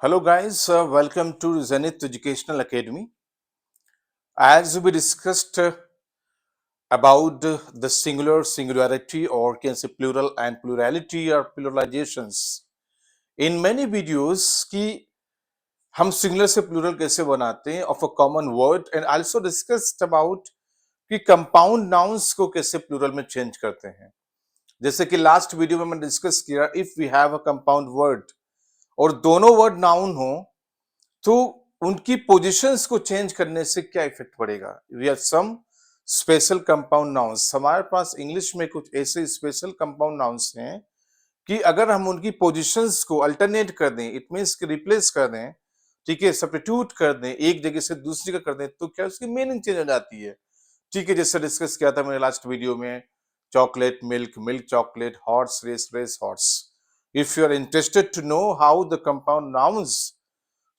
Hello, guys. Welcome to Zenith Educational Academy. As we discussed about the singularity, or can say plural and plurality or pluralizations in many videos कि हम singular से plural कैसे बनाते हैं of a common word and also discussed about कि compound nouns को कैसे plural में चेंज करते हैं। जैसे कि लास्ट वीडियो में मैंने डिस्कस किया, if we have a compound word और दोनों वर्ड नाउन हो तो उनकी पोजीशंस को चेंज करने से क्या इफेक्ट पड़ेगा। We have some special compound nouns. हमारे पास इंग्लिश में कुछ ऐसे स्पेशल कंपाउंड नाउन्स हैं कि अगर हम उनकी पोजीशंस को अल्टरनेट कर दें, इट मींस कि रिप्लेस कर दें, ठीक है, सब्स्टिट्यूट कर दें, एक जगह से दूसरी का कर दें, तो क्या उसकी मीनिंग चेंज हो जाती है। ठीक है, जैसे डिस्कस किया था मैंने लास्ट वीडियो में, chocolate milk, milk chocolate, horse race, race horse. If you are interested to know how the compound nouns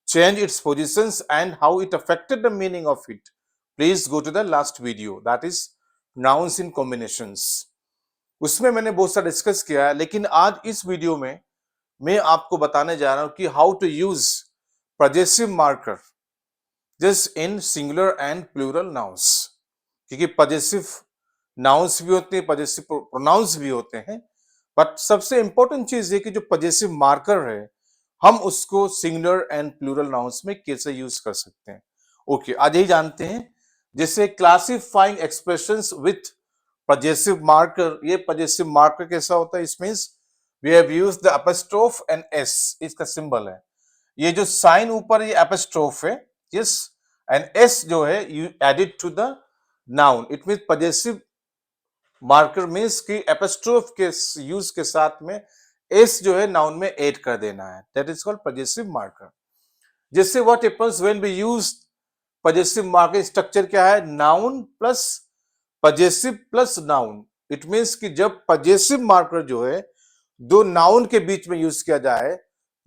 change its positions and how it affected the meaning of it, please go to the last video, that is nouns in combinations। उसमें मैंने बहुत सारा discuss किया है, लेकिन आज इस video में मैं आपको बताने जा रहा हूं कि how to use possessive marker just in singular and plural nouns. क्योंकि पजेसिव नाउन्स भी होते हैं, पजेसिव प्रोनाउंस भी होते हैं, बट सबसे इंपॉर्टेंट चीज ये कि जो पजेसिव मार्कर है हम उसको सिंगुलर एंड प्लूरल नाउन्स में कैसे यूज कर सकते हैं। ओके, आज यही जानते हैं। जैसे classifying expressions with possessive marker, ये पजेसिव मार्कर कैसा होता है, इस means we have used the apostrophe and s, इसका सिंबल है। ये जो साइन ऊपर ये एपोस्ट्रोफ है, यस, एंड एस जो है you added to the noun, it means possessive marker means कि एपोस्ट्रोफ के यूज के साथ में एस जो है नाउन में ऐड कर देना है, that is called possessive marker. जैसे what happens when we use possessive marker, structure क्या है, noun plus possessive plus noun. It means कि जब पजेसिव मार्कर जो है दो नाउन के बीच में यूज किया जाए,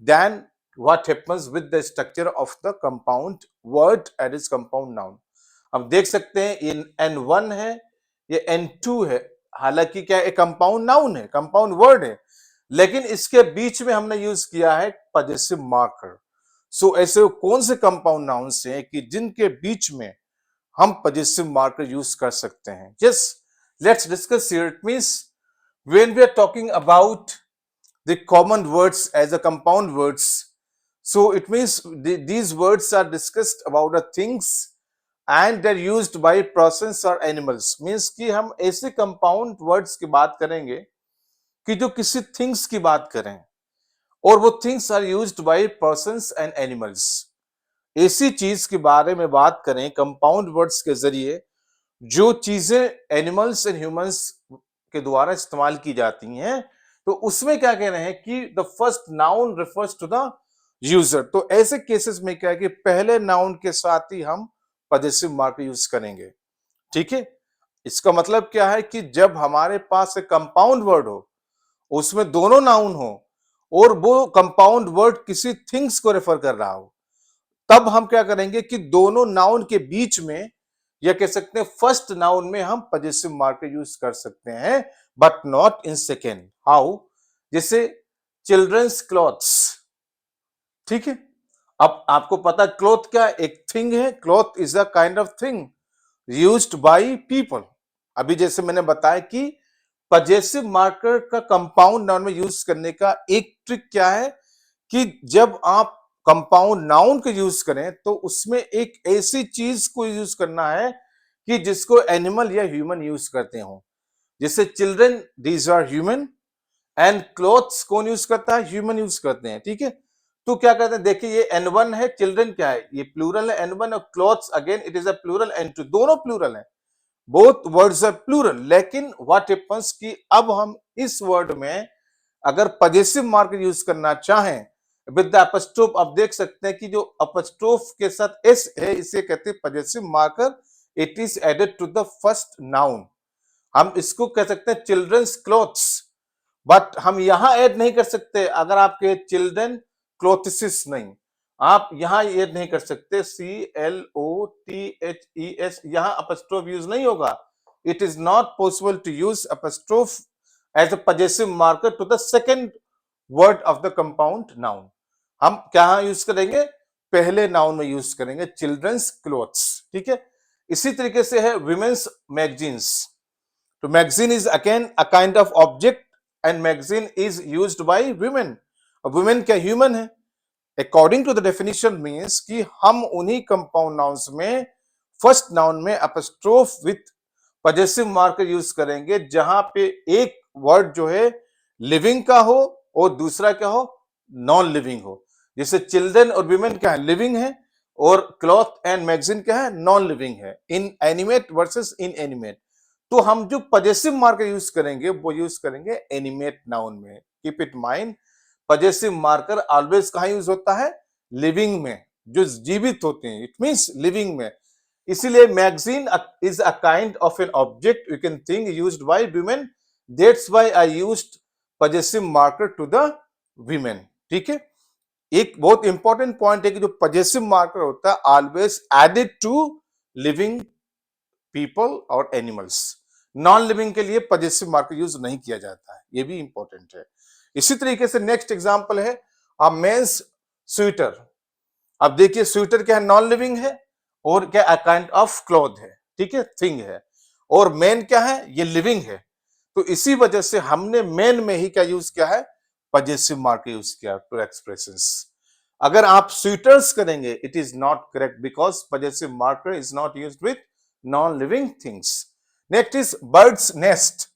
then what happens with the structure of the compound word at is compound noun. अब देख सकते हैं ये N1 है, ये N2 है, हालांकि क्या एक कंपाउंड नाउन है, कंपाउंड वर्ड है, लेकिन इसके बीच में हमने यूज किया है पजेसिव मार्कर। सो ऐसे कौन से कंपाउंड नाउन्स हैं कि जिनके बीच में हम पजेसिव मार्कर यूज कर सकते हैं। Yes, let's discuss here. It means when we are talking about the common words as a compound words, so it means these words are discussed about the things and they're used by persons or animals। means कि हम ऐसे compound words की बात करेंगे कि जो किसी things की बात करें और वो things are used by persons and animals. ऐसी चीज के बारे में बात करें कंपाउंड वर्ड्स के जरिए जो चीजें एनिमल्स एंड ह्यूमंस के द्वारा इस्तेमाल की जाती हैं, तो उसमें क्या कह रहे हैं कि the first noun refers to the user. तो ऐसे केसेस में क्या है कि पहले नाउन के साथ ही हम पजेसिव मार्कर यूज करेंगे। ठीक है, इसका मतलब क्या है कि जब हमारे पास एक कंपाउंड वर्ड हो, उसमें दोनों नाउन हो और वो कंपाउंड वर्ड किसी थिंग्स को रेफर कर रहा हो, तब हम क्या करेंगे कि दोनों नाउन के बीच में, या कह सकते हैं फर्स्ट नाउन में, हम पजेसिव मार्कर यूज कर सकते हैं, but not in second. How? जैसे चिल्ड्रंस क्लॉथ्स। ठीक है, अब आपको पता क्लॉथ क्या एक थिंग है, cloth is a kind of thing used by people. अभी जैसे मैंने बताया कि पजेसिव मार्कर का कंपाउंड नाउन में यूज करने का एक ट्रिक क्या है कि जब आप कंपाउंड नाउन को यूज करें तो उसमें एक ऐसी चीज को यूज करना है कि जिसको एनिमल या ह्यूमन यूज करते हो। जैसे children, these are human, and clothes कौन यूज करता है, ह्यूमन यूज करते हैं। ठीक है, तो क्या कहते हैं, देखिए ये N1 है, चिल्ड्रन क्या है, ये प्लूरल है N1, और clothes again it is a plural N2, दोनों प्लूरल है, बोथ वर्ड्स आर प्लूरल। लेकिन व्हाट हैपेंस कि अब हम इस वर्ड में अगर पजेसिव मार्कर यूज करना चाहें विद द एपोस्ट्रोफ, अब देख सकते हैं कि जो एपोस्ट्रोफ के साथ एस है इसे कहते हैं possessive marker, it is added to the first noun. हम इसको कह सकते हैं चिल्ड्रंस क्लोथ्स, बट हम यहां ऐड नहीं कर सकते। अगर आपके चिल्ड्रन क्लोथिस नहीं, आप यहां ऐड नहीं कर सकते, CLOTHES, यहां अपस्ट्रोफ यूज नहीं होगा। It is not possible to use apostrophe as a possessive marker to the second word of the compound noun. हम क्या यूज करेंगे, पहले नाउन में यूज करेंगे, चिल्ड्रंस क्लोथ्स, ठीक है। इसी तरीके से है विमेन्स मैगजीन्स। तो magazine is again a kind of object and magazine is used by women. अब वुमेन क्या ह्यूमन है? According to the definition means कि हम उन्हीं कंपाउंड नाउन्स में फर्स्ट नाउन में apostrophe with possessive marker use करेंगे जहां पे एक वर्ड जो है लिविंग का हो और दूसरा क्या हो, नॉन लिविंग हो। जैसे चिल्ड्रन और विमेन क्या है, लिविंग है, और क्लॉथ एंड मैगजीन क्या है, नॉन लिविंग है। इन एनिमेट वर्सेस इन एनिमेट, तो हम जो पजेसिव मार्कर यूज करेंगे वो यूज करेंगे एनिमेट नाउन में। Keep it mind, possessive marker always कहां यूज होता है, लिविंग में, जो जीवित होते हैं, इट मींस लिविंग में। इसीलिए magazine is a kind of an object you can think used by women, that's why I used possessive marker to the women, ठीक है। एक बहुत इंपॉर्टेंट पॉइंट है कि जो पजेसिव मार्कर होता है always added to living people और एनिमल्स। नॉन लिविंग के लिए पजेसिव मार्कर यूज नहीं किया जाता है, ये भी इंपॉर्टेंट है। इसी तरीके से नेक्स्ट एग्जांपल है अ मेंस स्वेटर। अब देखिए स्वेटर क्या है, नॉन लिविंग है, और क्या अ काइंड ऑफ क्लॉथ है, ठीक है, थिंग है। और मैन क्या है, ये लिविंग है। तो इसी वजह से हमने मैन में ही क्या यूज किया है, पजेसिव मार्कर यूज किया टू एक्सप्रेशंस। अगर आप स्वेटर्स करेंगे it is not correct because possessive marker is not used with non living things. Next is birds nest.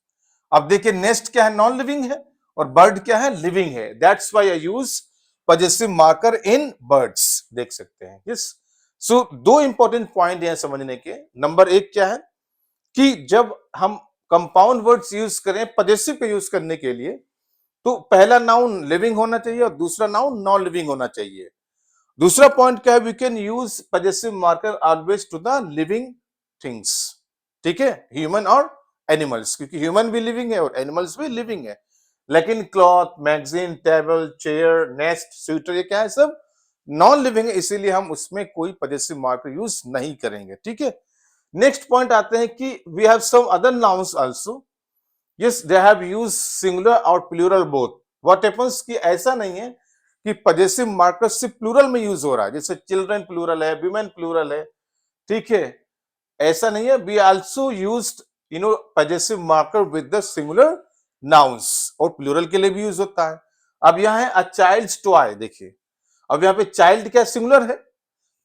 अब देखिए नेस्ट क्या है, नॉन लिविंग है, और बर्ड क्या है, लिविंग है, that's why I use possessive marker in birds, देख सकते हैं। यस, सो दो इंपॉर्टेंट पॉइंट है समझने के। नंबर एक क्या है कि जब हम कंपाउंड वर्ड्स यूज करें पजेसिव का यूज करने के लिए, तो पहला नाउन लिविंग होना चाहिए और दूसरा नाउन नॉन लिविंग होना चाहिए। दूसरा पॉइंट क्या है, we can use possessive marker always to the living things, ठीक है, ह्यूमन और एनिमल्स, क्योंकि ह्यूमन भी लिविंग है और एनिमल्स भी लिविंग है। लेकिन cloth, magazine, table, chair, nest, sweater, ये क्या है, सब नॉन लिविंग है, इसीलिए हम उसमें कोई पजेसिव मार्कर यूज नहीं करेंगे, ठीक है। नेक्स्ट पॉइंट आते हैं कि we have some other nouns also, yes they have used singular और प्लूरल बोथ। व्हाट हैपेंस कि ऐसा नहीं है कि पजेसिव मार्कर सिर्फ प्लूरल में यूज हो रहा है, जैसे चिल्ड्रन प्लूरल है, विमेन प्लूरल है, ठीक है, ऐसा नहीं है। We also used possessive marker with the singular nouns, और प्लूरल के लिए भी यूज होता है। अब यहाँ है अ चाइल्ड्स टॉय, देखिए अब यहाँ पे चाइल्ड क्या सिंगुलर है,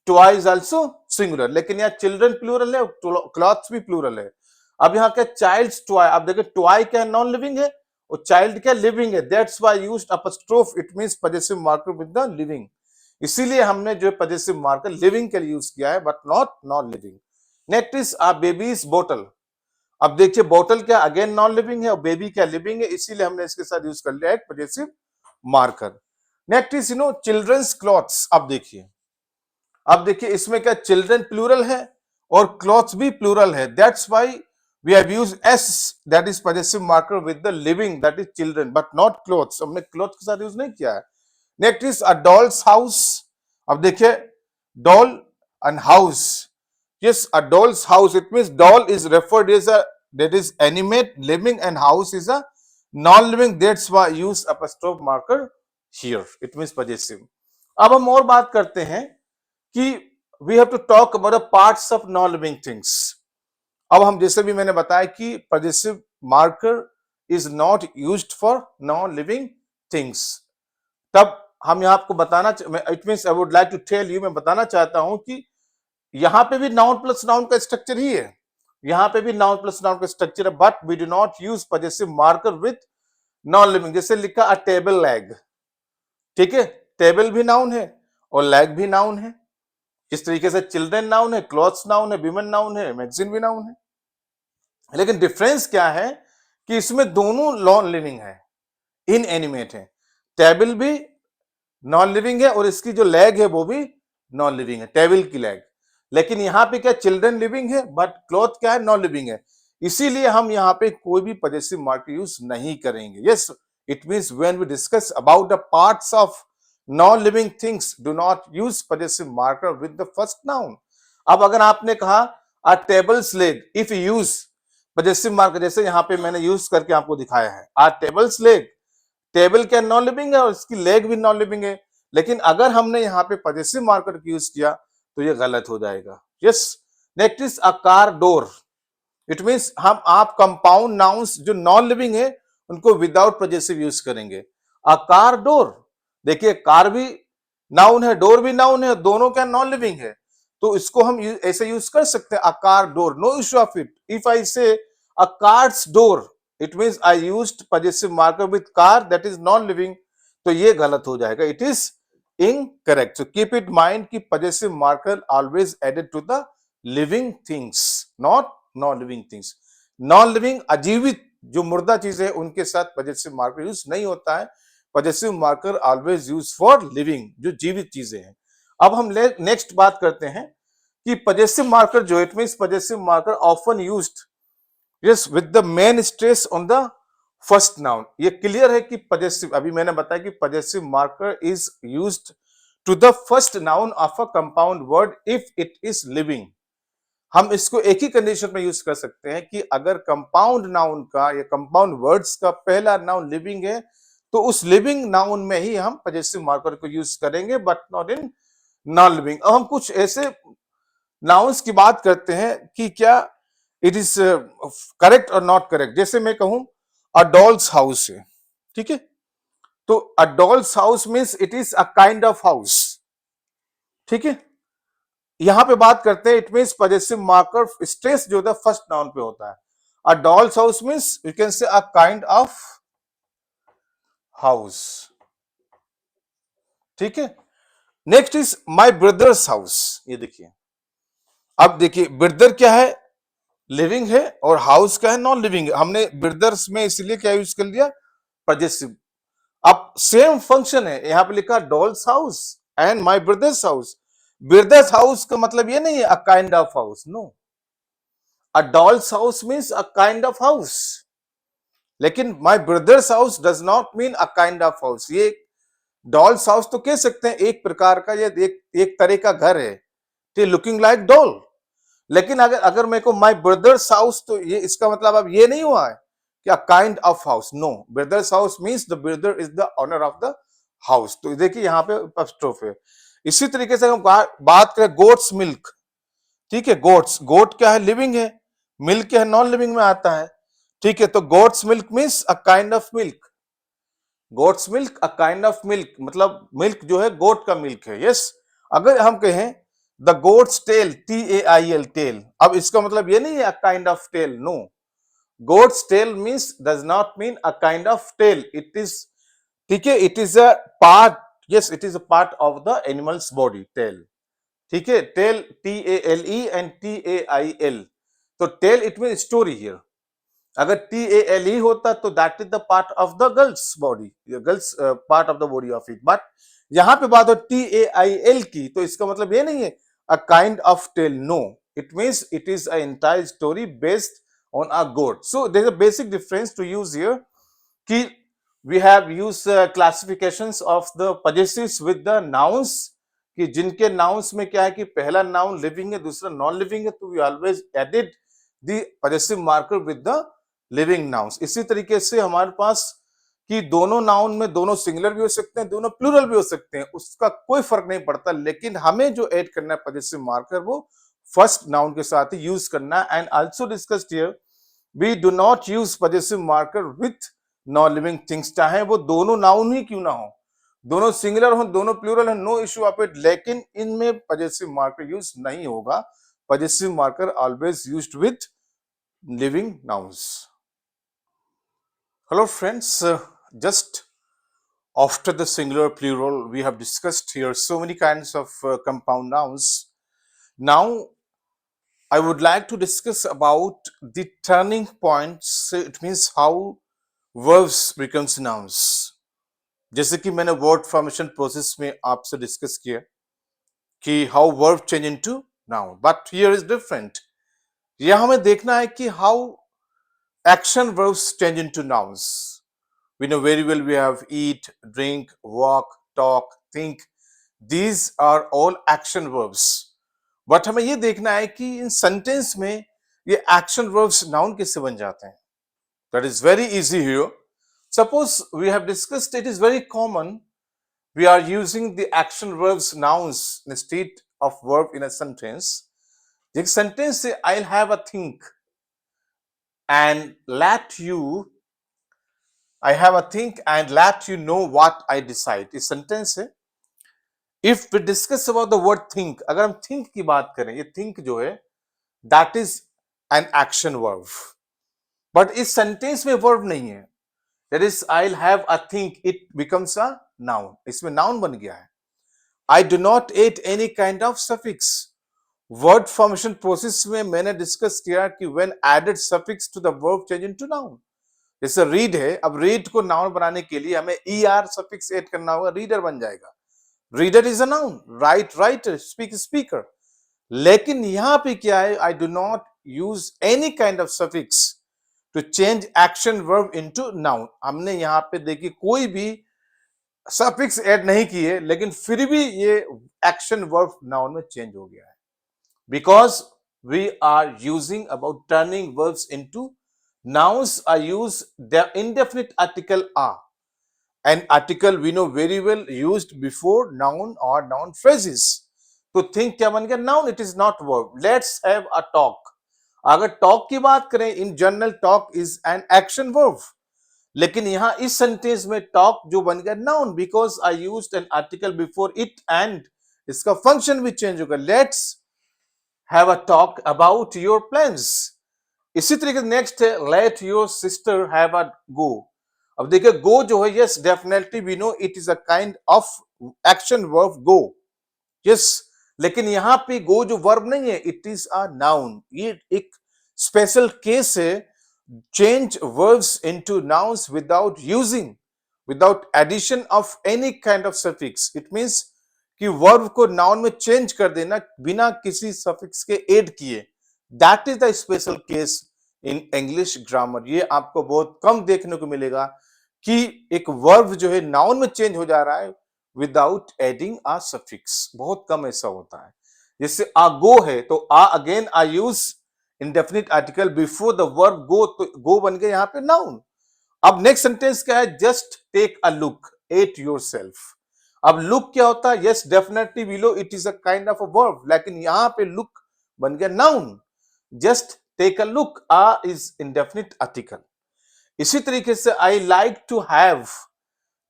टॉय इज आल्सो सिंगुलर, लेकिन यहाँ चिल्ड्रन प्लूरल है, क्लॉथ्स भी प्लूरल है। अब यहाँ क्या चाइल्ड्स टॉय, आप देखिए टॉय क्या नॉन लिविंग है और चाइल्ड क्या लिविंग है, that's why used apostrophe, it means possessive marker with the living. इसीलिए हमने जो पजेसिव मार्कर लिविंग के लिए यूज किया है but not non living. Next is a babies बोतल। अब देखिए बोतल क्या अगेन नॉन लिविंग है और बेबी क्या लिविंग है, इसीलिए हमने इसके साथ यूज कर लिया है possessive marker. Next is children's clothes. अब देखिए इसमें क्या चिल्ड्रन प्लूरल है और क्लॉथ्स भी प्लूरल है, that's why we have used s, that is possessive marker with the living, that is children but not clothes, हमने क्लॉथ के साथ यूज नहीं किया है। Next is a dolls house. अब देखिए doll and house, yes, a doll's house, it means doll is referred as a, that is animate, living, and house is a non-living, that's why use apostrophe marker here, it means possessive। अब हम और बात करते हैं कि we have to talk about the parts of non-living things। अब हम जैसे भी मैंने बताया कि possessive marker is not used for non-living things, तब हम यहाँ आपको बताना, it means I would like to tell you, मैं बताना चाहता हूं कि यहां पे भी नाउन प्लस नाउन का स्ट्रक्चर ही है, यहां पे भी नाउन प्लस नाउन का स्ट्रक्चर है, but we do not use possessive marker with non living. जैसे लिखा अ टेबल लैग, ठीक है, टेबल भी नाउन है और लैग भी नाउन है। इस तरीके से चिल्ड्रन नाउन है, क्लॉथ्स नाउन है, विमेन नाउन है, मैगजीन भी नाउन है। लेकिन डिफरेंस क्या है कि इसमें दोनों नॉन लिविंग है, इन एनिमेट है। टेबल भी नॉन लिविंग है और इसकी जो लेग है वो भी नॉन लिविंग है, टेबल की लेग। लेकिन यहाँ पे क्या चिल्ड्रन लिविंग है बट क्लॉथ क्या है, नॉन लिविंग है, इसीलिए हम यहाँ पे कोई भी पजेसिव मार्कर यूज नहीं करेंगे। Yes, it means when we discuss about the parts of non living things do not use possessive marker with the first noun. अब अगर आपने कहा a tables leg, if you use possessive marker, जैसे यहाँ पे मैंने यूज करके आपको दिखाया है, अ टेबल्स लेग, टेबल क्या नॉन लिविंग है और इसकी लेग भी नॉन लिविंग है, लेकिन अगर हमने यहाँ पे पजेसिव मार्कर यूज किया तो ये गलत हो जाएगा। Yes, next is a car door. It means हम आप कंपाउंड नाउन्स जो नॉन लिविंग है उनको विदाउट पजेसिव यूज करेंगे। अ कार डोर, देखिए कार भी नाउन है, डोर भी नाउन है, दोनों क्या नॉन लिविंग है, तो इसको हम ऐसे यूज कर सकते हैं, a car door, no issue of it. If I say a cars door, it means I used possessive marker with car that is non living, तो ये गलत हो जाएगा, it is incorrect. So keep it mind कि possessive marker always added to the living things, not non living things. Non living अजीवित जो मुर्दा चीजें हैं उनके साथ पजेसिव मार्कर यूज नहीं होता है। Possessive marker always use for living, जो जीवित चीजें हैं। अब हम नेक्स्ट बात करते हैं कि पजेसिव मार्कर जो, it means possessive marker often used yes with the main stress on the first noun. ये क्लियर है कि पजेसिव, अभी मैंने बताया कि possessive marker is used to the first noun of a compound word if it is living. हम इसको एक ही कंडीशन में यूज कर सकते हैं कि अगर कंपाउंड नाउन का या कंपाउंड वर्ड्स का पहला नाउन लिविंग है तो उस लिविंग नाउन में ही हम पजेसिव मार्कर को यूज करेंगे, but not in non living. अब हम कुछ ऐसे नाउन्स की बात करते हैं कि क्या इट इज करेक्ट और नॉट करेक्ट। जैसे मैं कहूं अ डॉल्स हाउस है, ठीक है, तो a dolls house means it is a kind of house, ठीक है। यहां पे बात करते हैं, it means possessive marker stress जो होता है फर्स्ट नाउन पे होता है। A dolls house means you can say a kind of house, ठीक है। Next is my brothers house. ये देखिए, अब देखिए ब्रदर क्या है, लिविंग है, और हाउस क्या है, नॉन लिविंग है। हमने ब्रदर्स में इसलिए क्या यूज कर लिया, पजेसिव। अब सेम फंक्शन है, यहां पे लिखा dolls house and my brothers house. Brothers house का मतलब ये नहीं है a kind of house, no. A dolls house means a kind of house, लेकिन my brothers house does not mean a kind of house. ये dolls house तो कह सकते हैं एक प्रकार का, ये एक तरह का घर है, लुकिंग लाइक डॉल। लेकिन अगर अगर मेरे को माय ब्रदर्स हाउस, तो ये इसका मतलब अब ये नहीं हुआ है कि a kind of house, no. Brother's house means the brother is the owner of the house. तो देखिए यहाँ पे अपस्ट्रोफ है। इसी तरीके से हम बात करें गोट्स मिल्क, ठीक है, गोट्स, गोट क्या है, लिविंग है, मिल्क क्या है, नॉन लिविंग में आता है, ठीक है। तो goats milk means a kind of milk, goats milk a kind of milk, मतलब मिल्क जो है गोट का मिल्क है, यस। अगर हम कहें the goat's tail, TAIL, tail, अब इसका मतलब ये नहीं है a kind of tail, no. Goat's tail means does not mean a kind of tail, it is, ठीक है, it is a part, yes, it is a part of the animal's body, tail, ठीक है। Tail, TALE and TAIL, तो tail it mean story here. अगर TALE होता तो that is the part of the girls body, girls part of the body of it, but यहां पे बात हो TAIL की, तो इसका मतलब ये नहीं है a kind of tail, no, it means it is a entire story based on a goat. So there is a basic difference to use here कि we have used classifications of the possessives with the nouns, कि जिनके nouns में क्या है कि पहला noun living है, दूसरा नॉन लिविंग है, तो we always added the possessive marker with the living nouns. इसी तरीके से हमारे पास कि दोनों नाउन में दोनों सिंगुलर भी हो सकते हैं, दोनों प्लूरल भी हो सकते हैं, उसका कोई फर्क नहीं पड़ता, लेकिन हमें जो ऐड करना है पजेसिव मार्कर वो फर्स्ट नाउन के साथ ही यूज करना है। And also discussed here we do not use possessive marker with non living things, चाहे वो दोनों नाउन ही क्यों ना हो, दोनों सिंगुलर हो, दोनों प्लूरल हो, नो इश्यू ऑफ इट, लेकिन इनमें पजेसिव मार्कर यूज नहीं होगा। Possessive marker always used with living nouns. Hello friends, just after the singular plural we have discussed here so many kinds of compound nouns. Now I would like to discuss about the turning points, it means how verbs becomes nouns. जैसे कि मैंने word formation process में आपसे discuss किया कि how verb change into noun, but here is different. यह हमें देखना है कि how action verbs change into nouns. We know very well we have eat, drink, walk, talk, think. These are all action verbs. But हमें ये देखना है कि इन सेंटेंस में ये एक्शन वर्ब्स नाउन किससे बन जाते हैं। That is very easy here. Suppose we have discussed, it is very common we are using the action verbs nouns instead of verb in a sentence. एक sentence से I'll have a think and let you I have a think and let you know what I decide. इस sentence है. If we discuss about the word think, अगर हम think की बात करें, ये think जो है that is an action verb. But इस sentence में verb नहीं है. That is, I'll have a think, it becomes a noun. इसमें noun बन गया है. I do not add any kind of suffix. Word formation process में मैंने discuss किया कि when added suffix to the verb change into noun. जैसे read है, अब read को noun बनाने के लिए हमें er suffix add करना होगा, reader बन जाएगा. Reader is a noun. Write, writer. Speak, speaker. लेकिन यहाँ पे क्या है? I do not use any kind of suffix to change action verb into noun. हमने यहाँ पे देखिए कोई भी suffix add नहीं किए, लेकिन फिर भी ये action verb noun में change हो गया है. Because we are using about turning verbs into nouns are used the indefinite article are. An article we know very well used before noun or noun phrases. तो think क्या बन गया? Noun, it is not verb. Let's have a talk. अगर talk की बात करें, in general talk is an action verb. लेकिन यहाँ इस sentence में talk जो बन गया noun because I used an article before it and इसका function भी change होगा. Let's have a talk about your plans. इसी तरीके से next है let your sister have a go. अब देखिए गो जो है yes definitely we know it is a kind of action verb go yes लेकिन यहां पे गो जो वर्ब नहीं है इट इज अ नाउन ये एक स्पेशल केस है change verbs into nouns without addition of any kind of suffix it means कि वर्ब को नाउन में चेंज कर देना बिना किसी सफिक्स के ऐड किए that is the special case in English grammar ये आपको बहुत कम देखने को मिलेगा कि एक वर्ब जो है नाउन में चेंज हो जा रहा है विदाउट एडिंग अ सफिक्स बहुत कम ऐसा होता है जैसे आ गो है तो a again I use indefinite article before the verb go तो गो बन गया यहां पे नाउन अब नेक्स्ट सेंटेंस क्या है just take a look at yourself अब लुक क्या होता है yes definitely below it is a kind of a verb लेकिन यहां पे लुक बन गया noun just take a look a is indefinite article इसी तरीके से I like to have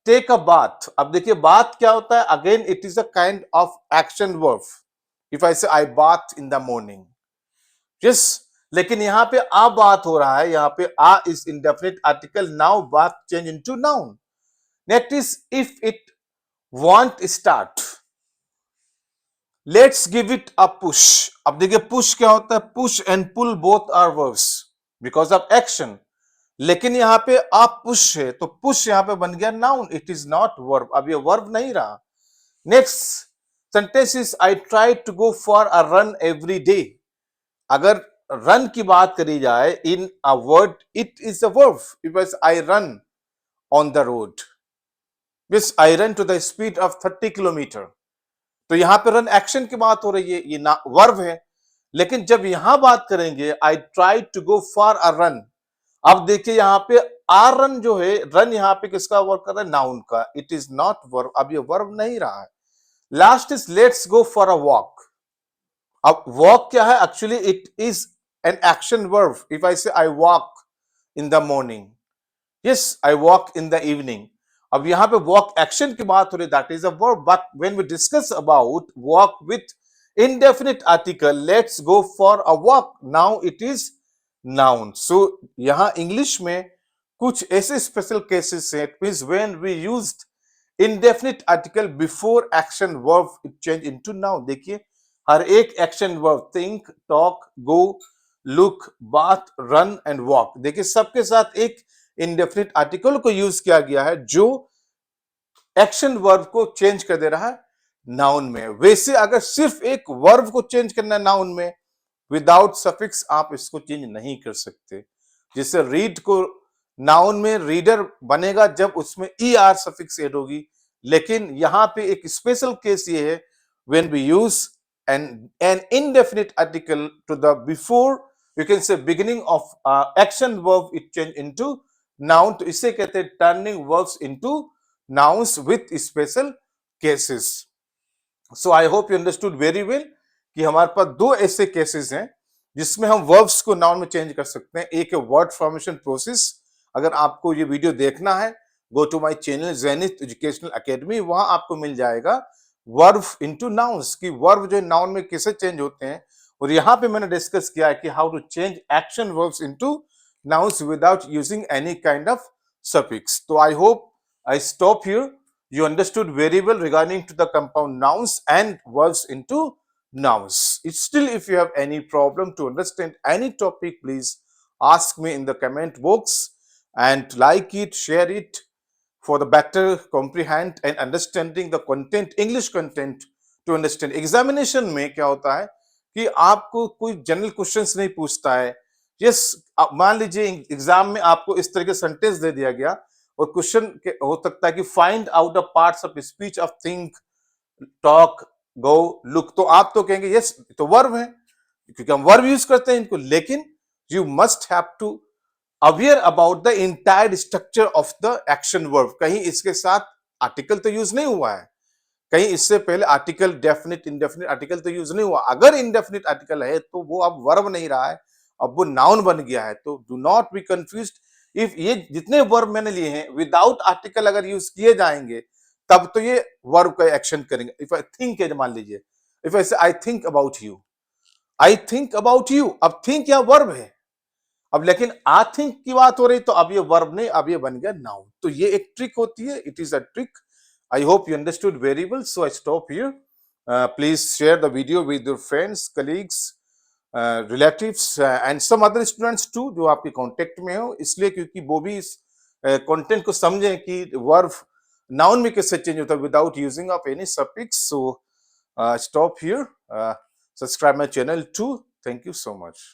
take a bath अब देखिए बाथ क्या होता है again it is a kind of action verb if I say I bath in the morning yes लेकिन यहां पे आ बात हो रहा है यहां पे a is indefinite article now both change into noun next is if it want start let's give it a push अब देखिए पुश क्या होता है push and pull both are verbs because of action लेकिन यहां पे आप पुश है तो पुश यहां पे बन गया noun it is not verb अब ये वर्ब नहीं रहा next sentence is I try to go for a run every day अगर रन की बात करी जाए in a word it is a verb because I run on the road means I run to the speed of 30 kilometer तो यहां पे run action की बात हो रही है ये ना वर्ब है लेकिन जब यहां बात करेंगे I try to go for a run अब देखिए यहां पे आर रन जो है रन यहां पे किसका वर्क कर रहा है नाउन का इट इज नॉट वर्ब अब ये वर्ब नहीं रहा है last is let's go for a walk अब वॉक क्या है actually it is an action verb if I say I walk in the morning yes I walk in the evening अब यहां पे वॉक एक्शन की बात हो रही that is a verb but when we discuss about walk with indefinite article let's go for a walk now it is noun so यहां English में कुछ ऐसे स्पेशल केसेस हैं it means when we used indefinite article before action verb it change into noun देखिए हर एक action verb think talk go look bath run and walk देखिए सबके साथ एक indefinite article को यूज किया गया है जो एक्शन वर्ब को चेंज कर दे रहा है नाउन में वैसे अगर सिर्फ एक वर्ब को चेंज करना है नाउन में विदाउट सफिक्स आप इसको चेंज नहीं कर सकते जैसे रीड को नाउन में रीडर बनेगा जब उसमें ई आर सफिक्स एड होगी लेकिन यहां पे एक स्पेशल केस ये है when we use an indefinite article to the before you can say beginning of action verb it change into noun तो इसे कहते हैं turning verbs into nouns with special cases. So I hope you understood very well कि हमारे पास दो ऐसे cases हैं जिसमें हम वर्ब्स को नाउन में चेंज कर सकते हैं. एक है वर्ड फॉर्मेशन प्रोसेस. अगर आपको ये वीडियो देखना है, go to my channel Zenith Educational Academy. वहां आपको मिल जाएगा वर्ब इनटू नाउन्स कि वर्ब जो नाउन में कैसे चेंज होते हैं. और यहाँ पे मैंने डिस्कस किया है कि how to change action verbs into nouns without using any kind of suffix. तो I hope I stop here. You understood very well regarding to the compound nouns and verbs into nouns. It's still, if you have any problem to understand any topic, please ask me in the comment box and like it, share it for the better comprehend and understanding the content, English content to understand. Examination में क्या होता है कि आपको कोई general questions नहीं पूछता है. यस, मान लीजिए एग्जाम में आपको इस तरह के सेंटेंस दे दिया गया और क्वेश्चन हो सकता है कि find out the parts of speech of think, talk, go, look. तो आप तो कहेंगे यस तो वर्ब है क्योंकि हम वर्ब यूज करते हैं इनको. लेकिन you must have to aware about the entire structure of the action verb. कहीं इसके साथ आर्टिकल तो यूज नहीं हुआ है, कहीं इससे पहले आर्टिकल, डेफिनिट, इंडेफिनिट आर्टिकल तो यूज नहीं हुआ. अगर इंडेफिनिट आर्टिकल है तो वो अब वर्ब नहीं रहा है, अब वो नाउन बन गया है. तो do not be confused. If ये जितने वर्ब मैंने लिए हैं विदाउट आर्टिकल अगर यूज किए जाएंगे तब तो ये वर्ब का एक्शन करेंगे. इफ आई थिंक है, मान लीजिए if I say I think about you, I think about you, अब थिंक या वर्ब है. अब लेकिन आई थिंक की बात हो रही तो अब ये वर्ब नहीं, अब ये बन गया नाउन. तो ये एक ट्रिक होती है, it is a trick. I hope you understood very well. So I stop here. Please share the video with your friends, colleagues, relatives, and some other students too जो आपके कांटेक्ट में हो. इसलिए क्योंकि वो भी इस कंटेंट को समझें कि वर्ब नाउन में कैसे चेंज होता है without using of any suffix. So stop here. Subscribe my channel too. Thank you so much.